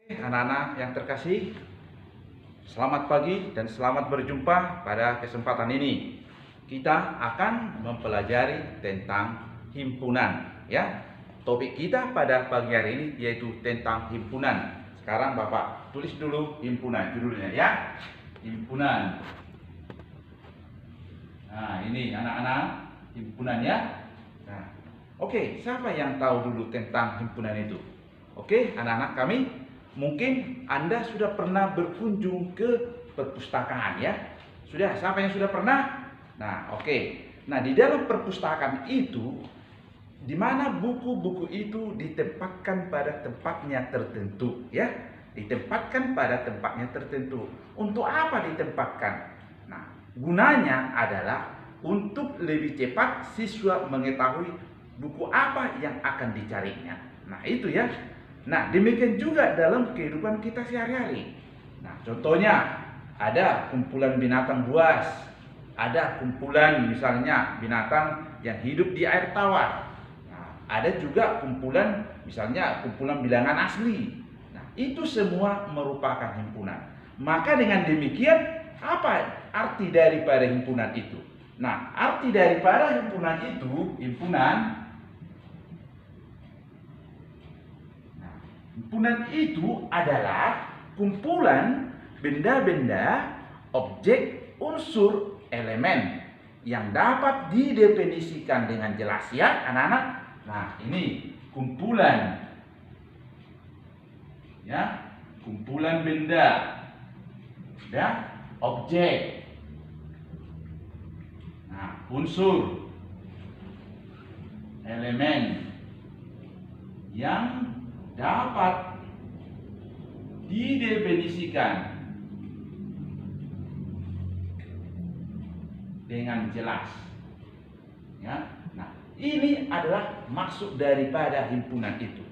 Anak-anak yang terkasih, selamat pagi dan selamat berjumpa pada kesempatan ini. Kita akan mempelajari tentang himpunan, ya. Topik kita pada pagi hari ini yaitu tentang himpunan. Sekarang Bapak tulis dulu himpunan judulnya, ya. Himpunan. Nah, ini anak-anak himpunan, ya. Nah, oke, siapa yang tahu dulu tentang himpunan itu? Oke, anak-anak kami, mungkin Anda sudah pernah berkunjung ke perpustakaan, ya? Sudah, siapa yang sudah pernah? Nah, oke. Nah, di dalam perpustakaan itu, di mana buku-buku itu ditempatkan pada tempatnya tertentu, ya? Ditempatkan pada tempatnya tertentu. Untuk apa ditempatkan? Nah, gunanya adalah untuk lebih cepat siswa mengetahui buku apa yang akan dicarinya. Nah, itu ya. Nah, demikian juga dalam kehidupan kita sehari-hari. Nah, contohnya ada kumpulan binatang buas, ada kumpulan misalnya binatang yang hidup di air tawar. Nah, ada juga kumpulan misalnya kumpulan bilangan asli. Nah, itu semua merupakan himpunan. Maka dengan demikian, apa arti daripada himpunan itu? Nah, arti daripada himpunan itu, himpunan itu adalah kumpulan benda-benda, objek, unsur, elemen yang dapat didefinisikan dengan jelas, ya anak-anak. Nah, ini kumpulan, ya, kumpulan benda dan objek. Nah, unsur, elemen yang dapat didefinisikan dengan jelas, ya. Nah, ini adalah maksud daripada himpunan itu.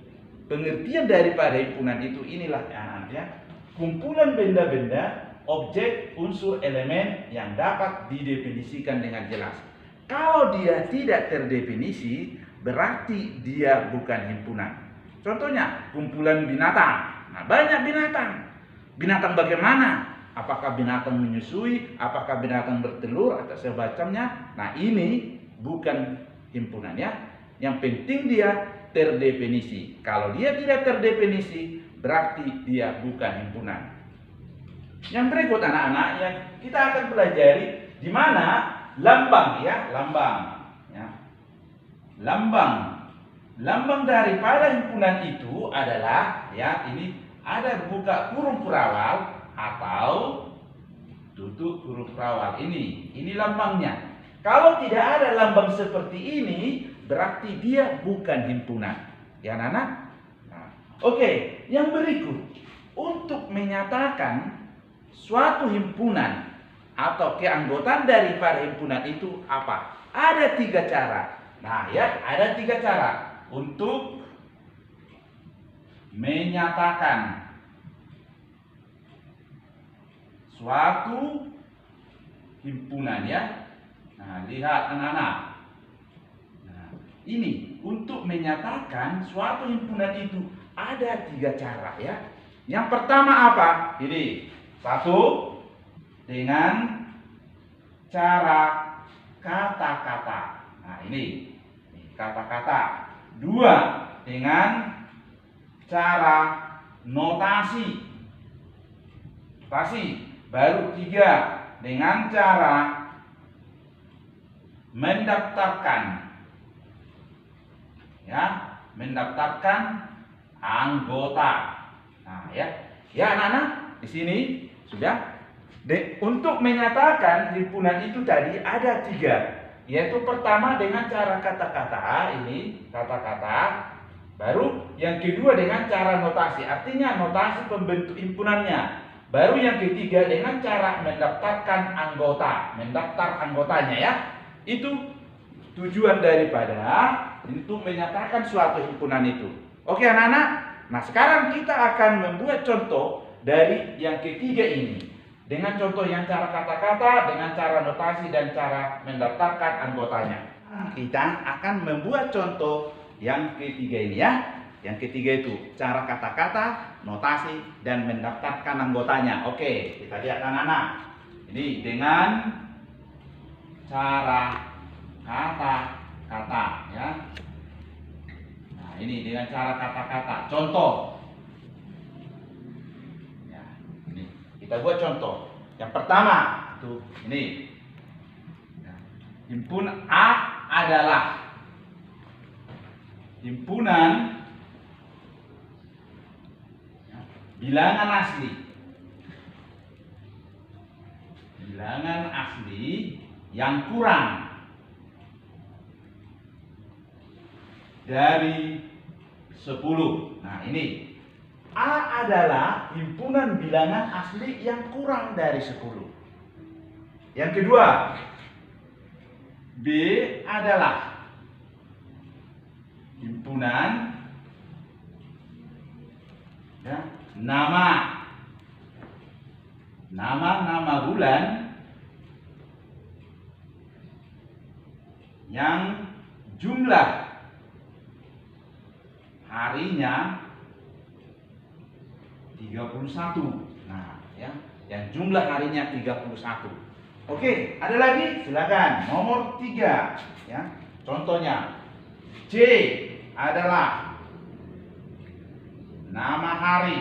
Pengertian daripada himpunan itu inilah ya, kumpulan benda-benda, objek, unsur, elemen yang dapat didefinisikan dengan jelas. Kalau dia tidak terdefinisi, berarti dia bukan himpunan. Contohnya, kumpulan binatang. Nah, banyak binatang. Binatang bagaimana? Apakah binatang menyusui? Apakah binatang bertelur? Atau semacamnya? Nah, ini bukan himpunan, ya. Yang penting dia terdefinisi. Kalau dia tidak terdefinisi, berarti dia bukan himpunan. Yang berikut anak-anak yang kita akan pelajari, di mana lambang, ya, lambang, ya. Lambang daripada himpunan itu adalah, ya, ini ada buka kurung perawal atau tutup kurung perawal. Ini lambangnya. Kalau tidak ada lambang seperti ini, berarti dia bukan himpunan, ya anak-anak. Nah, oke, yang berikut, untuk menyatakan suatu himpunan atau keanggotaan daripada himpunan itu apa? Ada 3 cara. Nah, ya, ada 3 cara untuk menyatakan suatu himpunan, ya. Nah, lihat anak-anak. Nah, ini untuk menyatakan suatu himpunan itu ada 3 cara, ya. Yang pertama apa? Ini. 1, dengan cara kata-kata. Nah, ini kata-kata. 2, dengan cara notasi. Baru 3, dengan cara mendaftarkan, ya, mendaftarkan anggota. Nah, ya, anak-anak, di sini sudah. Untuk menyatakan himpunan itu tadi ada 3, yaitu pertama dengan cara kata-kata, ini kata-kata. Baru yang kedua dengan cara notasi, artinya notasi pembentuk himpunannya. Baru yang ketiga dengan cara mendaftarkan anggota, mendaftar anggotanya, ya. Itu tujuan daripada untuk menyatakan suatu himpunan itu. Oke anak-anak. Nah, sekarang kita akan membuat contoh dari yang ketiga ini. Dengan contoh yang cara kata-kata, dengan cara notasi, dan cara mendaftarkan anggotanya. Kita akan membuat contoh yang ketiga ini, ya. Yang ketiga itu cara kata-kata, notasi, dan mendaftarkan anggotanya. Oke, kita lihat anak-anak. Ini dengan cara kata-kata ya. Nah, ini dengan cara kata-kata. Contoh. Ya, ini kita buat contoh. Yang pertama tuh ini. Ya, himpunan A adalah himpunan bilangan asli. Bilangan asli yang kurang dari 10. Nah, ini A adalah himpunan bilangan asli yang kurang dari 10. Yang kedua, B adalah himpunan ya, nama bulan yang jumlah harinya 31. Nah, ya, yang jumlah harinya 31. Oke, ada lagi? Silakan. Nomor 3, ya. Contohnya C adalah nama hari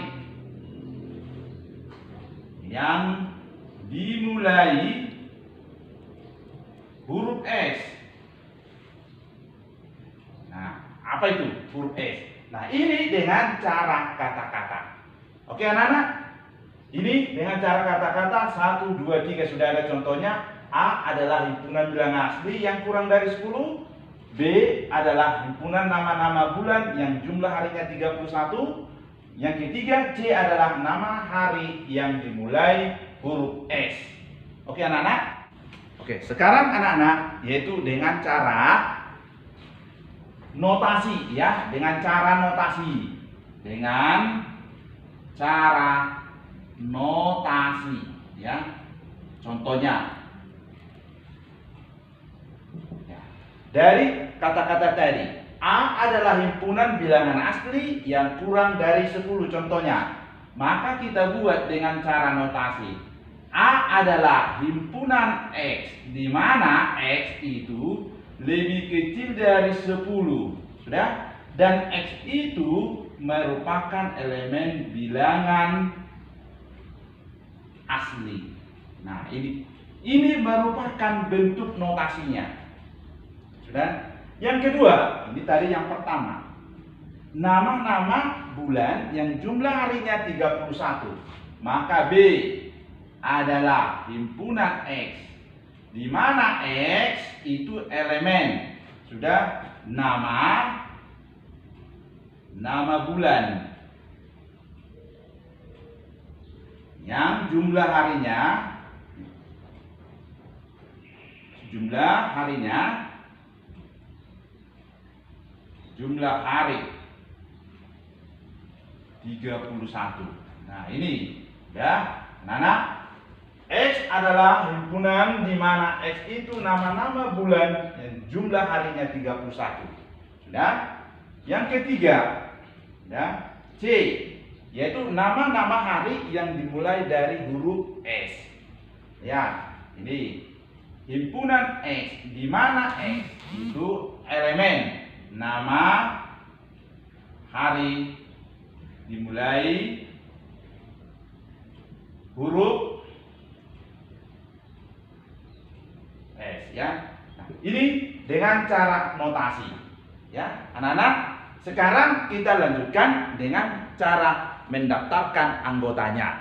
yang dimulai huruf S. Nah, apa itu huruf S? Nah, ini dengan cara kata-kata. Oke, anak-anak? Ini dengan cara kata-kata 1, 2, 3 sudah ada contohnya. A adalah himpunan bilangan asli yang kurang dari 10. B adalah himpunan nama-nama bulan yang jumlah harinya 31. Yang ketiga, C adalah nama hari yang dimulai huruf S. Oke anak-anak? Oke, sekarang anak-anak yaitu dengan cara notasi ya, dengan cara notasi. Dengan cara notasi ya. Contohnya ya, dari kata-kata tadi, A adalah himpunan bilangan asli yang kurang dari 10 contohnya. Maka kita buat dengan cara notasi. A adalah himpunan X, di mana X itu lebih kecil dari 10. Sudah? Dan X itu merupakan elemen bilangan asli. Nah, ini merupakan bentuk notasinya. Sudah? Yang kedua, ini tadi yang pertama. Nama-nama bulan yang jumlah harinya 31. Maka B adalah himpunan X, di mana X itu elemen. Sudah? Nama bulan yang jumlah harinya jumlah hari 31. Nah, ini ya, anak-anak, X adalah himpunan di mana X itu nama-nama bulan yang jumlah harinya 31. Sudah? Yang ketiga, ya, C, yaitu nama-nama hari yang dimulai dari huruf S. Ya, ini himpunan X di mana X itu elemen nama hari dimulai huruf S ya. Nah, ini dengan cara notasi ya. Anak-anak, sekarang kita lanjutkan dengan cara mendaftarkan anggotanya.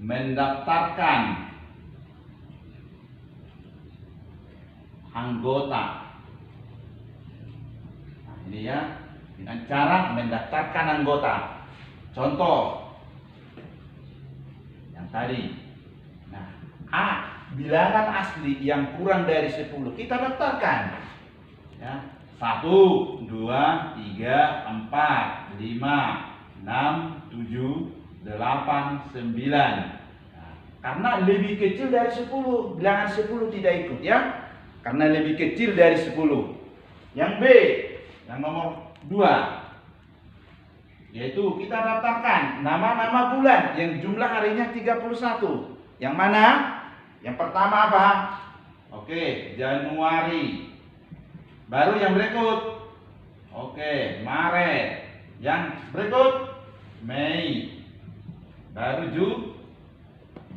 Mendaftarkan anggota. Nah, ini ya, dengan cara mendaftarkan anggota. Contoh yang tadi. Nah, A, bilangan asli yang kurang dari 10 kita daftarkan. Ya, 1, 2, 3, 4, 5, 6, 7, 8, 9. Nah, karena lebih kecil dari 10, bilangan 10 tidak ikut ya. Karena lebih kecil dari 10. Yang B, yang nomor 2, yaitu kita daftarkan nama-nama bulan yang jumlah harinya 31. Yang mana? Yang pertama apa? Oke, Januari. Baru yang berikut. Oke, Maret. Yang berikut Mei. Baru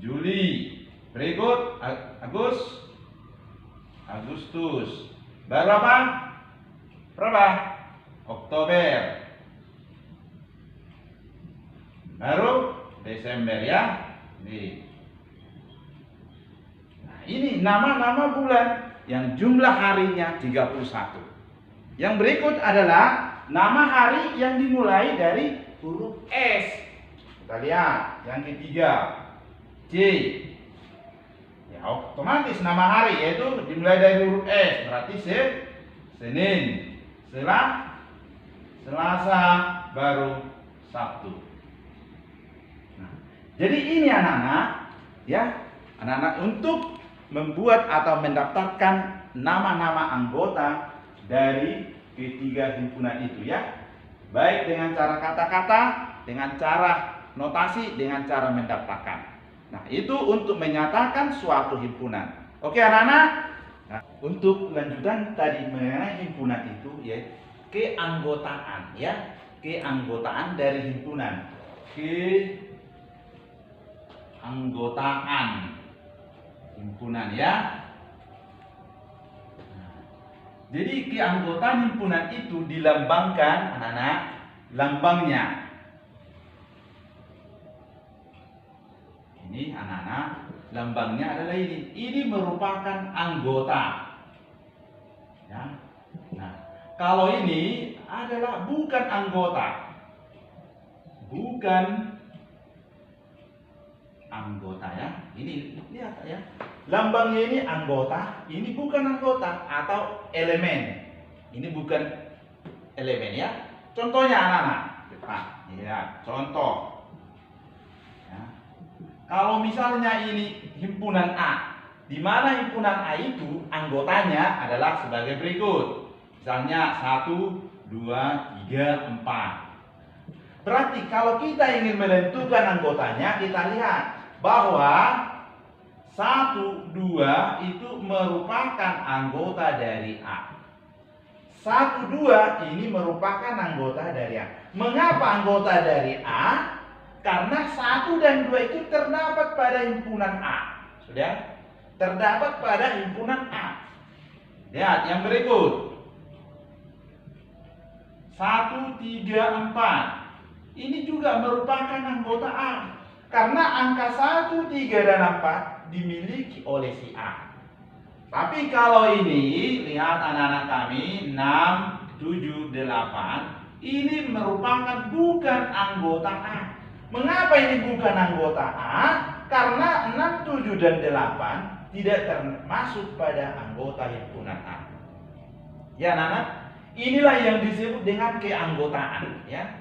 Juli. Berikut Agustus. Baru apa? Berapa? Oktober. Baru Desember ya. Nah, ini nama-nama bulan yang jumlah harinya 31. Yang berikut adalah nama hari yang dimulai dari huruf S. Kita lihat yang ketiga, J. Ya, otomatis nama hari yaitu dimulai dari huruf S, berarti Senin. Selasa, baru Sabtu. Nah, jadi ini anak-anak, ya, anak-anak untuk membuat atau mendaftarkan nama-nama anggota dari ketiga himpunan itu ya. Baik dengan cara kata-kata, dengan cara notasi, dengan cara mendaftarkan. Nah, itu untuk menyatakan suatu himpunan. Oke anak-anak. Nah, untuk lanjutan tadi mengenai himpunan itu ya, keanggotaan ya. Keanggotaan dari himpunan. Keanggotaan himpunan ya. Jadi keanggotaan himpunan itu dilambangkan anak-anak, lambangnya. Ini anak-anak, lambangnya adalah ini. Ini merupakan anggota. Ya. Nah, kalau ini adalah bukan anggota. Bukan anggota ya. Ini lihat ya. Lambangnya ini anggota, ini bukan anggota atau elemen. Ini bukan elemen ya. Contohnya anak-anak. Nah, ya, contoh. Ya. Kalau misalnya ini himpunan A, di mana himpunan A itu anggotanya adalah sebagai berikut. Misalnya 1, 2, 3, 4. Berarti kalau kita ingin menentukan anggotanya, kita lihat bahwa 1, 2 itu merupakan anggota dari A. 1, 2 ini merupakan anggota dari A. Mengapa anggota dari A? Karena 1 dan 2 itu terdapat pada himpunan A. Sudah? Terdapat pada himpunan A. Lihat yang berikut. 1, 3, 4. Ini juga merupakan anggota A. Karena angka 1, 3, dan 4 dimiliki oleh si A. Tapi kalau ini, lihat anak-anak kami, 6, 7, 8. Ini merupakan bukan anggota A. Mengapa ini bukan anggota A? Karena 6, 7, dan 8 tidak termasuk pada anggota himpunan A. Ya anak-anak, inilah yang disebut dengan keanggotaan ya.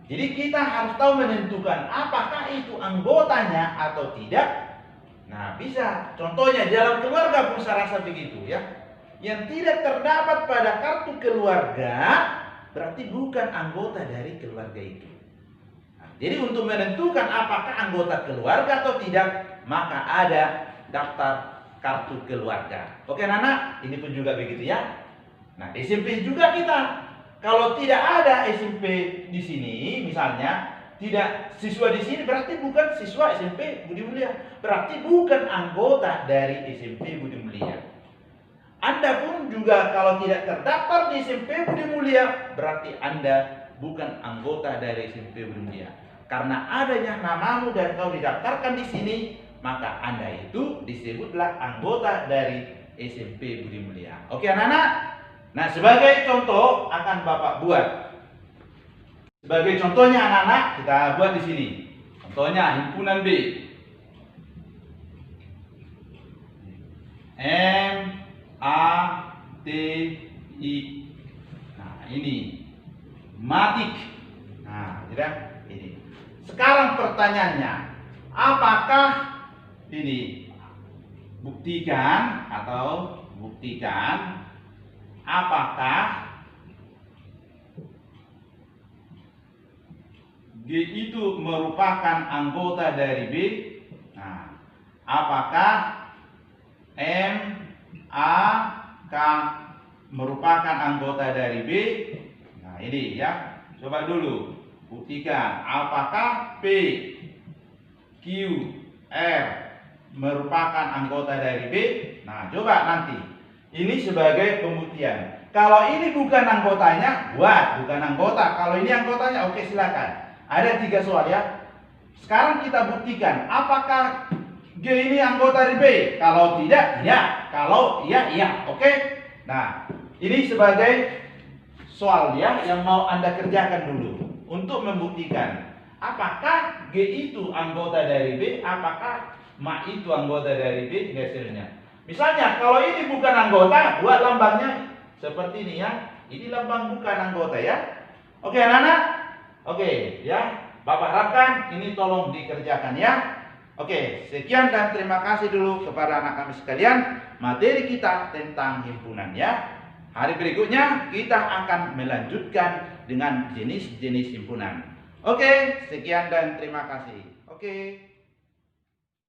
Jadi kita harus tahu menentukan apakah itu anggotanya atau tidak. Nah, bisa. Contohnya dalam keluarga pun saya rasa begitu ya. Yang tidak terdapat pada kartu keluarga berarti bukan anggota dari keluarga itu. Nah, jadi untuk menentukan apakah anggota keluarga atau tidak, maka ada daftar kartu keluarga. Oke, anak-anak, ini pun juga begitu ya. Nah, SMP juga kita. Kalau tidak ada SMP di sini, misalnya tidak siswa di sini, berarti bukan siswa SMP Budi Mulia. Berarti bukan anggota dari SMP Budi Mulia. Anda pun juga kalau tidak terdaftar di SMP Budi Mulia, berarti Anda bukan anggota dari SMP Budi Mulia. Karena adanya namamu dan kau didaftarkan di sini, maka Anda itu disebutlah anggota dari SMP Budi Mulia. Oke anak-anak? Nah, sebagai contoh akan Bapak buat. Sebagai contohnya anak-anak kita buat di sini. Contohnya himpunan B. M A T I. Nah, ini matik. Nah, tidak ini. Sekarang pertanyaannya, apakah ini buktikan apakah G itu merupakan anggota dari B? Nah, apakah M, A, K merupakan anggota dari B? Nah, ini ya. Coba dulu buktikan. Apakah P, Q, R merupakan anggota dari B? Nah, coba nanti. Ini sebagai pembuktian. Kalau ini bukan anggotanya, buat bukan anggota. Kalau ini anggotanya, oke silakan. Ada 3 soal ya. Sekarang kita buktikan apakah G ini anggota dari B. Kalau tidak, tidak. Kalau iya, iya. Oke. Nah, ini sebagai soal ya yang mau Anda kerjakan dulu untuk membuktikan apakah G itu anggota dari B, apakah Ma itu anggota dari B hasilnya. Misalnya kalau ini bukan anggota, buat lambangnya seperti ini ya. Ini lambang bukan anggota ya. Oke anak-anak. Oke ya. Bapak harapkan ini tolong dikerjakan ya. Oke, sekian dan terima kasih dulu kepada anak kami sekalian. Materi kita tentang himpunan ya. Hari berikutnya kita akan melanjutkan dengan jenis-jenis himpunan. Oke, sekian dan terima kasih. Oke.